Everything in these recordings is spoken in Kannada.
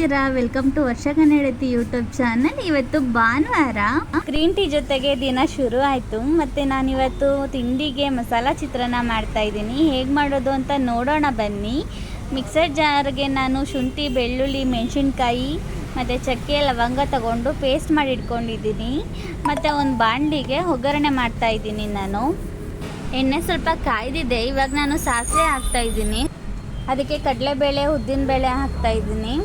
ಹೇಗಿದ್ದೀರಾ? ವೆಲ್ಕಮ್ ಟು ವರ್ಷ ಕನ್ನಡತಿ ಯೂಟ್ಯೂಬ್ ಚಾನಲ್. ಇವತ್ತು ಭಾನುವಾರ ಗ್ರೀನ್ ಟೀ ಜೊತೆಗೆ ದಿನ ಶುರು ಆಯಿತು. ಮತ್ತು ನಾನಿವತ್ತು ತಿಂಡಿಗೆ ಮಸಾಲ ಚಿತ್ರಾನ್ನ ಮಾಡ್ತಾ ಇದ್ದೀನಿ. ಹೇಗೆ ಮಾಡೋದು ಅಂತ ನೋಡೋಣ ಬನ್ನಿ. ಮಿಕ್ಸರ್ ಜಾರ್ಗೆ ನಾನು ಶುಂಠಿ, ಬೆಳ್ಳುಳ್ಳಿ, ಮೆಣಸಿನ್ಕಾಯಿ ಮತ್ತು ಚಕ್ಕೆ, ಲವಂಗ ತಗೊಂಡು ಪೇಸ್ಟ್ ಮಾಡಿ ಇಟ್ಕೊಂಡಿದ್ದೀನಿ. ಮತ್ತು ಒಂದು ಬಾಣಲಿಗೆ ಒಗ್ಗರಣೆ ಮಾಡ್ತಾಯಿದ್ದೀನಿ. ನಾನು ಎಣ್ಣೆ ಸ್ವಲ್ಪ ಕಾಯ್ದಿದೆ. ಇವಾಗ ನಾನು ಸಾಸಿವೆ ಹಾಕ್ತಾಯಿದ್ದೀನಿ. ಅದಕ್ಕೆ ಕಡಲೆಬೇಳೆ, ಉದ್ದಿನಬೇಳೆ ಹಾಕ್ತಾಯಿದ್ದೀನಿ.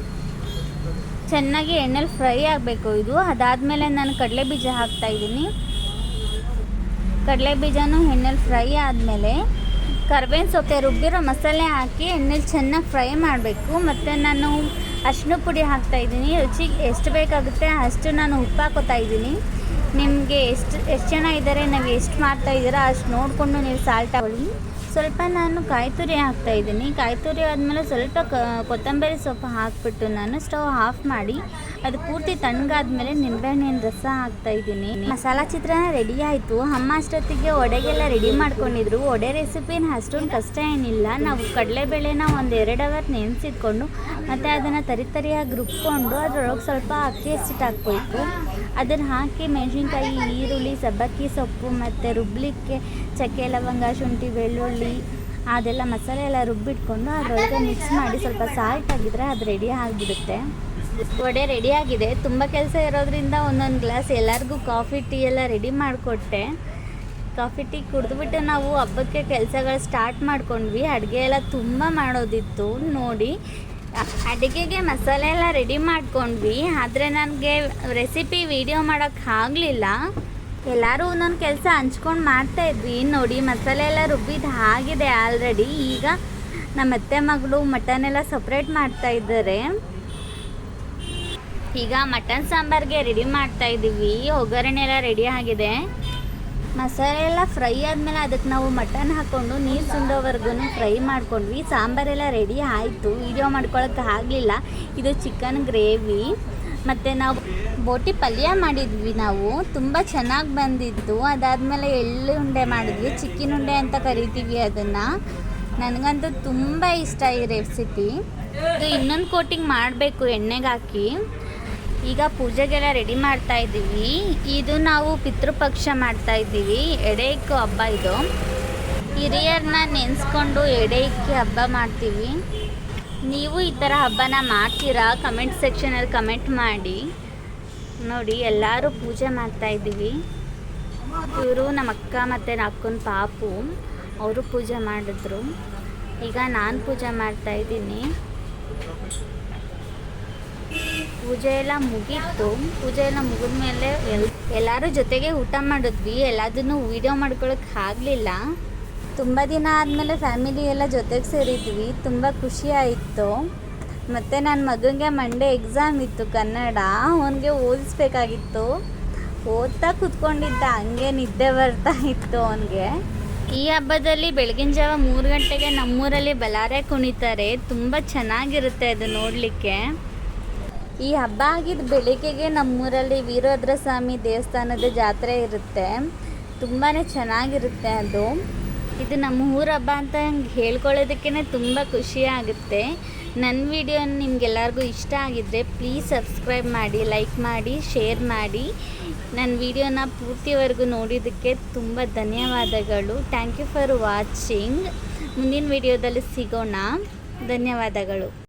ಚೆನ್ನಾಗಿ ಎಣ್ಣೆಲಿ ಫ್ರೈ ಆಗಬೇಕು ಇದು. ಅದಾದಮೇಲೆ ನಾನು ಕಡಲೆ ಬೀಜ ಹಾಕ್ತಾಯಿದ್ದೀನಿ. ಕಡಲೆ ಬೀಜನೂ ಎಣ್ಣೆಲಿ ಫ್ರೈ ಆದಮೇಲೆ ಕರ್ಬೇವಿನ ಸೊಪ್ಪು ರುಬ್ಬಿರೋ ಮಸಾಲೆ ಹಾಕಿ ಎಣ್ಣೆಲಿ ಚೆನ್ನಾಗಿ ಫ್ರೈ ಮಾಡಬೇಕು. ಮತ್ತು ನಾನು ಅರಿಶಿನ ಪುಡಿ ಹಾಕ್ತಾಯಿದ್ದೀನಿ. ರುಚಿಗೆ ಎಷ್ಟು ಬೇಕಾಗುತ್ತೆ ಅಷ್ಟು ನಾನು ಉಪ್ಪು ಹಾಕೋತಾ ಇದ್ದೀನಿ. ನಿಮಗೆ ಎಷ್ಟು ಜನ ಇದ್ದಾರೆ, ನಾವು ಎಷ್ಟು ಮಾಡ್ತಾಯಿದ್ದೀರಾ ಅಷ್ಟು ನೋಡಿಕೊಂಡು ನೀವು ಸಾಲ್ಟ್ ಹಾಕೊಳ್ಳಿ. ಸ್ವಲ್ಪ ನಾನು ಕಾಯಿ ತುರಿ ಹಾಕ್ತಾಯಿದ್ದೀನಿ. ಕಾಯಿ ತುರಿ ಆದಮೇಲೆ ಸ್ವಲ್ಪ ಕೊತ್ತಂಬರಿ ಸೊಪ್ಪು ಹಾಕಿಬಿಟ್ಟು ನಾನು ಸ್ಟವ್ ಆಫ್ ಮಾಡಿ ಅದು ಪೂರ್ತಿ ತಣ್ಣಗಾದ್ಮೇಲೆ ನಿಂಬೆಹಣ್ಣಿನ ರಸ ಹಾಕ್ತಾಯಿದ್ದೀನಿ. ಮಸಾಲ ಚಿತ್ರಾನ್ನ ರೆಡಿ ಆಯಿತು. ಅಮ್ಮ ಅಷ್ಟೊತ್ತಿಗೆ ವಡೆಗೆಲ್ಲ ರೆಡಿ ಮಾಡ್ಕೊಂಡಿದ್ರು. ವಡೆ ರೆಸಿಪಿನ ಅಷ್ಟೊಂದು ಕಷ್ಟ ಏನಿಲ್ಲ. ನಾವು ಕಡಲೆಬೇಳೆನ ಒಂದು 2 ಅವರ್ ನೆನೆಸಿಟ್ಕೊಂಡು ಮತ್ತು ಅದನ್ನು ತರಿಯಾಗಿ ರುಬ್ಕೊಂಡು ಅದರೊಳಗೆ ಸ್ವಲ್ಪ ಅಕ್ಕಿ ಹಸಿಟ್ಟು ಹಾಕ್ಬೇಕು. ಅದನ್ನು ಹಾಕಿ ಮೆಣಸಿನ್ಕಾಯಿ, ಈರುಳ್ಳಿ, ಸಬ್ಬಕ್ಕಿ ಸೊಪ್ಪು ಮತ್ತು ರುಬ್ಲಿಕ್ಕೆ ಚಕ್ಕೆ, ಲವಂಗ, ಶುಂಠಿ, ಬೆಳ್ಳುಳ್ಳಿ ಅದೆಲ್ಲ ಮಸಾಲೆ ಎಲ್ಲ ರುಬ್ಬಿಟ್ಕೊಂಡು ಅದರೊಳಗೆ ಮಿಕ್ಸ್ ಮಾಡಿ ಸ್ವಲ್ಪ ಸಾಲ್ಟ್ ಆಗಿದ್ರೆ ಅದು ರೆಡಿ ಆಗಿಬಿಡುತ್ತೆ. ವಡೆ ರೆಡಿಯಾಗಿದೆ. ತುಂಬ ಕೆಲಸ ಇರೋದ್ರಿಂದ ಒಂದೊಂದು ಗ್ಲಾಸ್ ಎಲ್ಲರಿಗೂ ಕಾಫಿ ಟೀ ಎಲ್ಲ ರೆಡಿ ಮಾಡಿಕೊಟ್ಟೆ. ಕಾಫಿ ಟೀ ಕುಡಿದ್ಬಿಟ್ಟು ನಾವು ಹಬ್ಬಕ್ಕೆ ಕೆಲಸಗಳು ಸ್ಟಾರ್ಟ್ ಮಾಡ್ಕೊಂಡ್ವಿ. ಅಡುಗೆ ಎಲ್ಲ ತುಂಬ ಮಾಡೋದಿತ್ತು. ನೋಡಿ, ಅಡುಗೆಗೆ ಮಸಾಲೆ ಎಲ್ಲ ರೆಡಿ ಮಾಡ್ಕೊಂಡ್ವಿ. ಆದರೆ ನನಗೆ ರೆಸಿಪಿ ವಿಡಿಯೋ ಮಾಡೋಕ್ಕಾಗಲಿಲ್ಲ. ಎಲ್ಲರೂ ಒಂದೊಂದು ಕೆಲಸ ಹಂಚ್ಕೊಂಡು ಮಾಡ್ತಾಯಿದ್ವಿ. ನೋಡಿ, ಮಸಾಲೆ ಎಲ್ಲ ರುಬ್ಬಿದ್ದು ಆಗಿದೆ ಆಲ್ರೆಡಿ. ಈಗ ನಮ್ಮ ಅತ್ತೆ ಮಗಳು ಮಟನ್ ಎಲ್ಲ ಸಪ್ರೇಟ್ ಮಾಡ್ತಾಯಿದ್ದಾರೆ. ಈಗ ಮಟನ್ ಸಾಂಬಾರಿಗೆ ರೆಡಿ ಮಾಡ್ತಾಯಿದ್ದೀವಿ. ಒಗ್ಗರಣೆ ಎಲ್ಲ ರೆಡಿ ಆಗಿದೆ. ಮಸಾಲೆ ಎಲ್ಲ ಫ್ರೈ ಆದಮೇಲೆ ಅದಕ್ಕೆ ನಾವು ಮಟನ್ ಹಾಕ್ಕೊಂಡು ನೀರು ಸುಂಡೋವರೆಗೂ ಫ್ರೈ ಮಾಡ್ಕೊಂಡ್ವಿ. ಸಾಂಬಾರೆಲ್ಲ ರೆಡಿ ಆಯಿತು. ವೀಡಿಯೋ ಮಾಡ್ಕೊಳಕ್ಕೆ ಆಗಲಿಲ್ಲ. ಇದು ಚಿಕನ್ ಗ್ರೇವಿ. ಮತ್ತು ನಾವು ಬೋಟಿ ಪಲ್ಯ ಮಾಡಿದ್ವಿ. ನಾವು ತುಂಬ ಚೆನ್ನಾಗಿ ಬಂದಿತ್ತು. ಅದಾದಮೇಲೆ ಎಳ್ಳು ಉಂಡೆ ಮಾಡಿದ್ವಿ. ಚಿಕ್ಕಿನ ಉಂಡೆ ಅಂತ ಕರಿತೀವಿ ಅದನ್ನು. ನನಗಂತೂ ತುಂಬ ಇಷ್ಟ ಈ ರೆಸಿಪಿ. ಇದು ಇನ್ನೊಂದು ಕೋಟಿಂಗ್ ಮಾಡಬೇಕು ಎಣ್ಣೆಗೆ ಹಾಕಿ. ಈಗ ಪೂಜೆಗೆಲ್ಲ ರೆಡಿ ಮಾಡ್ತಾಯಿದ್ದೀವಿ. ಇದು ನಾವು ಪಿತೃಪಕ್ಷ ಮಾಡ್ತಾಯಿದ್ದೀವಿ. ಎಡೆಯಿಕ್ಕು ಹಬ್ಬ ಇದು. ಹಿರಿಯರನ್ನ ನೆನೆಸ್ಕೊಂಡು ಎಡೆಯಿಕ್ಕಿ ಹಬ್ಬ ಮಾಡ್ತೀವಿ. ನೀವು ಈ ಥರ ಹಬ್ಬನ ಮಾಡ್ತೀರಾ? ಕಮೆಂಟ್ ಸೆಕ್ಷನಲ್ಲಿ ಕಮೆಂಟ್ ಮಾಡಿ. ನೋಡಿ, ಎಲ್ಲರೂ ಪೂಜೆ ಮಾಡ್ತಾಯಿದ್ದೀವಿ. ಇವರು ನಮ್ಮ ಅಕ್ಕ ಮತ್ತು ಅಕ್ಕನ ಪಾಪು, ಅವರು ಪೂಜೆ ಮಾಡಿದ್ರು. ಈಗ ನಾನು ಪೂಜೆ ಮಾಡ್ತಾಯಿದ್ದೀನಿ. ಪೂಜೆ ಎಲ್ಲ ಮುಗೀತು. ಪೂಜೆ ಎಲ್ಲ ಮುಗಿದ್ಮೇಲೆ ಎಲ್ಲರೂ ಜೊತೆಗೆ ಊಟ ಮಾಡಿದ್ವಿ. ಎಲ್ಲದನ್ನು ವೀಡಿಯೋ ಮಾಡ್ಕೊಳಕ್ಕೆ ಆಗಲಿಲ್ಲ. ತುಂಬ ದಿನ ಆದಮೇಲೆ ಫ್ಯಾಮಿಲಿ ಎಲ್ಲ ಜೊತೆಗೆ ಸೇರಿದ್ವಿ. ತುಂಬ ಖುಷಿ ಆಯಿತು. ಮತ್ತು ನನ್ನ ಮಗನಿಗೆ ಮಂಡೇ ಎಕ್ಸಾಮ್ ಇತ್ತು ಕನ್ನಡ. ಅವನಿಗೆ ಓದಿಸ್ಬೇಕಾಗಿತ್ತು. ಓದ್ತಾ ಕೂತ್ಕೊಂಡಿದ್ದ, ಹಂಗೆ ನಿದ್ದೆ ಬರ್ತಾ ಇತ್ತು ಅವನಿಗೆ. ಈ ಹಬ್ಬದಲ್ಲಿ ಬೆಳಗಿನ ಜಾವ 3 ಗಂಟೆಗೆ ನಮ್ಮೂರಲ್ಲಿ ಬಲಾರೆ ಕುಣಿತಾರೆ. ತುಂಬ ಚೆನ್ನಾಗಿರುತ್ತೆ ಅದು ನೋಡಲಿಕ್ಕೆ. ಈ ಹಬ್ಬ ಆಗಿದ್ದು ಬೆಳಿಗ್ಗೆಗೆ ನಮ್ಮೂರಲ್ಲಿ ವೀರಭದ್ರ ಸ್ವಾಮಿ ದೇವಸ್ಥಾನದ ಜಾತ್ರೆ ಇರುತ್ತೆ. ತುಂಬಾ ಚೆನ್ನಾಗಿರುತ್ತೆ ಅದು. ಇದು ನಮ್ಮ ಊರ ಹಬ್ಬ ಅಂತ ಹೇಳ್ಕೊಳ್ಳೋದಕ್ಕೇ ತುಂಬ ಖುಷಿ ಆಗುತ್ತೆ. ನನ್ನ ವಿಡಿಯೋ ನಿಮಗೆಲ್ಲರಿಗೂ ಇಷ್ಟ ಆಗಿದ್ದರೆ ಪ್ಲೀಸ್ ಸಬ್ಸ್ಕ್ರೈಬ್ ಮಾಡಿ, ಲೈಕ್ ಮಾಡಿ, ಶೇರ್ ಮಾಡಿ. ನನ್ನ ವಿಡಿಯೋನ ಪೂರ್ತಿವರೆಗೂ ನೋಡಿದ್ದಕ್ಕೆ ತುಂಬ ಧನ್ಯವಾದಗಳು. Thank you for watching. ಮುಂದಿನ ವಿಡಿಯೋದಲ್ಲಿ ಸಿಗೋಣ. ಧನ್ಯವಾದಗಳು.